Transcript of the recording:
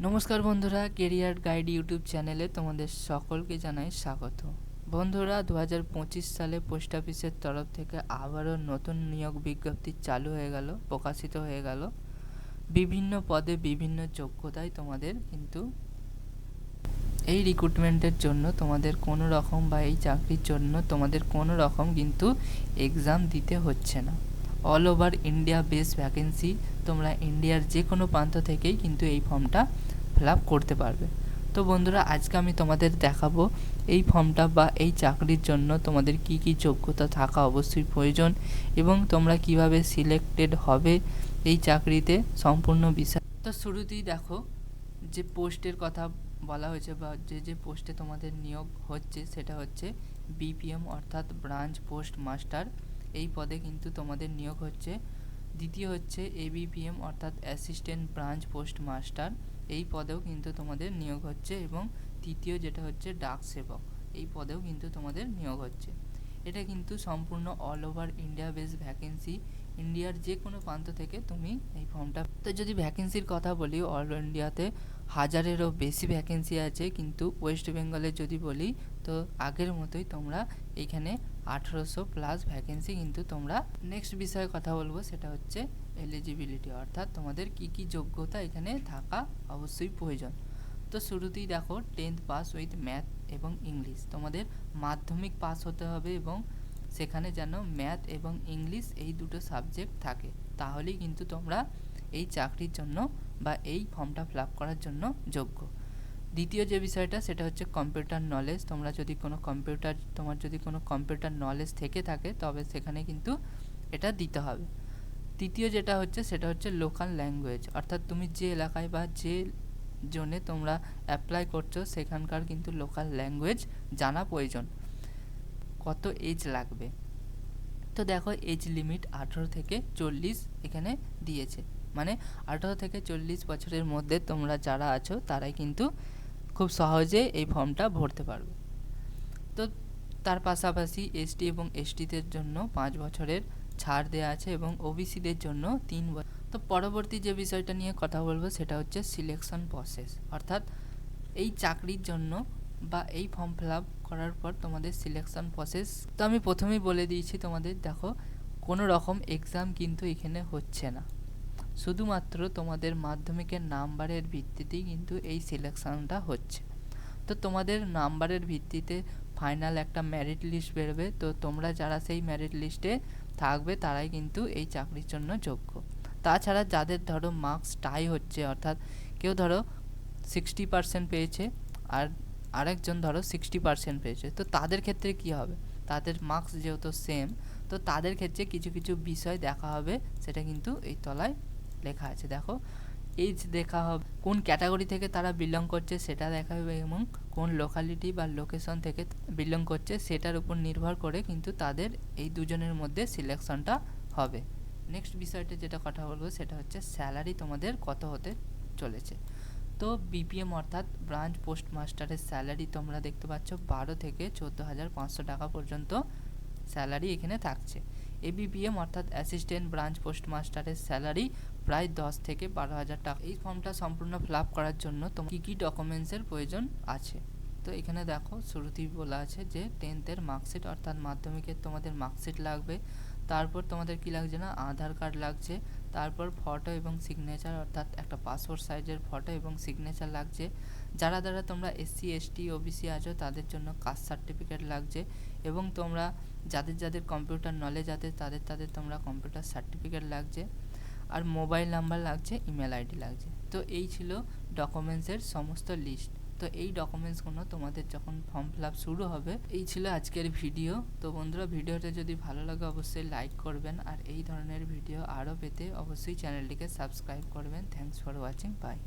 নমস্কার বন্ধুরা, career guide YouTube চ্যানেলে তোমাদের সকলকে জানাই স্বাগত। বন্ধুরা, 2025 সালে পোস্ট অফিসের তরফ থেকে আবারও নতুন নিয়োগ বিজ্ঞপ্তি চালু হয়ে গেল, প্রকাশিত হয়ে গেল। বিভিন্ন পদে বিভিন্ন যোগ্যতায় তোমাদের কিন্তু এই রিক্রুটমেন্টের জন্য তোমাদের কোনো রকম বা এই চাকরির জন্য তোমাদের কোনো রকম কিন্তু এক্সাম দিতে হচ্ছে না। All over India base vacancy, তোমরা ইন্ডিয়ার যে কোনো প্রান্ত থেকেই কিন্তু এই ফর্মটা ফিল আপ করতে পারবে। তো বন্ধুরা, আজকে আমি তোমাদের দেখাবো এই ফর্মটা বা এই চাকরির জন্য তোমাদের কি কি যোগ্যতা থাকা অবশ্যই প্রয়োজন এবং তোমরা কিভাবে সিলেক্টেড হবে এই চাকরিতে, সম্পূর্ণ বিষয়। তো শুরুতেই দেখো যে পোস্টের কথা বলা হয়েছে বা যে পোস্টে তোমাদের নিয়োগ হচ্ছে সেটা হচ্ছে বিপিএম অর্থাৎ ব্রাঞ্চ পোস্ট মাস্টার। এই পদে কিন্তু তোমাদের নিয়োগ হচ্ছে। দ্বিতীয় হচ্ছে এবিপিএম অর্থাৎ অ্যাসিস্ট্যান্ট ব্রাঞ্চ পোস্ট মাস্টার, এই পদেও কিন্তু তোমাদের নিয়োগ হচ্ছে। এবং তৃতীয় যেটা হচ্ছে ডাক সেবক, এই পদেও কিন্তু তোমাদের নিয়োগ হচ্ছে। এটা কিন্তু সম্পূর্ণ all over India base vacancy, ইন্ডিয়ার যে কোনো প্রান্ত থেকে তুমি এই ফর্মটা। তো যদি ভ্যাকেন্সির কথা বলি, অল ইন্ডিয়াতে 1000-এরও বেশি ভ্যাকেন্সি আছে, কিন্তু ওয়েস্ট বেঙ্গলে যদি বলি তো আগের মতোই তোমরা এইখানে 1800+ ভ্যাকেন্সি কিন্তু তোমরা। নেক্সট বিষয়ে কথা বলবো, সেটা হচ্ছে এলিজিবিলিটি অর্থাৎ তোমাদের কি কি যোগ্যতা এখানে থাকা অবশ্যই প্রয়োজন। তো শুরুতেই দেখো 10th পাস উইথ ম্যাথ এবং ইংলিশ, তোমাদের মাধ্যমিক পাস হতে হবে এবং সেখানে যেন ম্যাথ এবং ইংলিশ এই দুটো সাবজেক্ট থাকে, তাহলেই কিন্তু তোমরা এই চাকরির জন্য বা এই ফর্মটা ফিল আপ করার জন্য যোগ্য। দ্বিতীয় যে বিষয়টা সেটা হচ্ছে কম্পিউটার নলেজ, তোমার যদি কোনো কম্পিউটার নলেজ থেকে থাকে তবে সেখানে কিন্তু এটা দিতে হবে। তৃতীয় যেটা হচ্ছে সেটা হচ্ছে লোকাল ল্যাঙ্গুয়েজ, অর্থাৎ তুমি যে এলাকায় বা যে জোনে তোমরা অ্যাপ্লাই করছো সেখানকার কিন্তু লোকাল ল্যাঙ্গুয়েজ জানা প্রয়োজন। কত এজ লাগবে, তো দেখো এজ লিমিট 18 থেকে 40 এখানে দিয়েছে, মানে 18 থেকে 40 বছরের মধ্যে তোমরা যারা আছো তারাই কিন্তু খুব সহজে এই ফর্মটা ভরতে পারবে। তো তার পাশাপাশি এসটি এবং এসটিদের জন্য 5 বছরের ছাড় দেওয়া আছে এবং ওবিসিদের জন্য 3 বছর। তো পরবর্তী যে বিষয়টা নিয়ে কথা বলবো সেটা হচ্ছে সিলেকশন প্রসেস, অর্থাৎ এই চাকরির জন্য বা এই ফর্ম ফিল আপ করার পর তোমাদের সিলেকশন প্রসেস। তো আমি প্রথমেই বলে দিয়েছি তোমাদের, দেখো কোনো রকম এক্সাম কিন্তু এখানে হচ্ছে না, শুধুমাত্র তোমাদের মাধ্যমিকের নাম্বারের ভিত্তিতেই কিন্তু এই সিলেকশনটা হচ্ছে। তো তোমাদের নাম্বারের ভিত্তিতে ফাইনাল একটা মেরিট লিস্ট বেরোবে, তো তোমরা যারা সেই মেরিট লিস্টে থাকবে তারাই কিন্তু এই চাকরির জন্য যোগ্য। তাছাড়া যাদের ধরো মার্কস টাই হচ্ছে, অর্থাৎ কেউ ধরো 60% পেয়েছে আর আরেকজন ধরো 60% পেয়েছে, তো তাদের ক্ষেত্রে কি হবে, তাদের মার্কস যেহেতু সেম, তো তাদের ক্ষেত্রে কিছু কিছু বিষয় দেখা হবে, সেটা কিন্তু এই তলায় লেখা আছে। দেখো এজ দেখা হবে, কোন ক্যাটাগরি থেকে তারা বিলং করছে সেটা দেখা হবে, এবং কোন লোকালিটি বা লোকেশন থেকে বিলং করছে সেটার উপর নির্ভর করে কিন্তু তাদের এই দুজনের মধ্যে সিলেকশনটা হবে। নেক্সট বিষয়টা যেটা কথা বলবো সেটা হচ্ছে স্যালারি তোমাদের কত হতে চলেছে। তো বিপিএম অর্থাৎ ব্রাঞ্চ পোস্ট মাস্টারের স্যালারি তোমরা দেখতে পাচ্ছ 12 থেকে 14,500 টাকা পর্যন্ত স্যালারি এখানে থাকছে। এবিপিএম অর্থাৎ অ্যাসিস্ট্যান্ট ব্রাঞ্চ পোস্ট মাস্টারের স্যালারি প্রায় 10 থেকে 12,000 টাকা। এই ফর্মটা সম্পূর্ণ ফিল আপ করার জন্য তোমার কী কী ডকুমেন্টসের প্রয়োজন আছে, তো এখানে দেখো শুরুতেই বলা আছে যে 10th মার্কশিট অর্থাৎ মাধ্যমিকের তোমাদের মার্কশিট লাগবে। তারপর তোমাদের কি লাগছে না, আধার কার্ড লাগছে। তারপর ফটো এবং সিগনেচার অর্থাৎ একটা পাসপোর্ট সাইজের ফটো এবং সিগনেচার লাগছে। যারা তোমরা এসসি এসটি ওবিসি আছো তাদের জন্য কাস্ট সার্টিফিকেট লাগছে। এবং তোমরা যাদের কম্পিউটার নলেজ আছে তাদের তোমরা কম্পিউটার সার্টিফিকেট লাগছে। আর মোবাইল নাম্বার লাগছে, ইমেল আইডি লাগছে। তো এই ছিল ডকুমেন্টসের সমস্ত লিস্ট। তো এই ডকুমেন্টসগুলো তোমাদের যখন ফর্ম ফিল আপ শুরু হবে। এই ছিল আজকের ভিডিও। তো বন্ধুরা, ভিডিওটা যদি ভালো লাগে অবশ্যই লাইক করবেন, আর এই ধরনের ভিডিও আরও পেতে অবশ্যই চ্যানেলটিকে সাবস্ক্রাইব করবেন। Thanks for watching, by.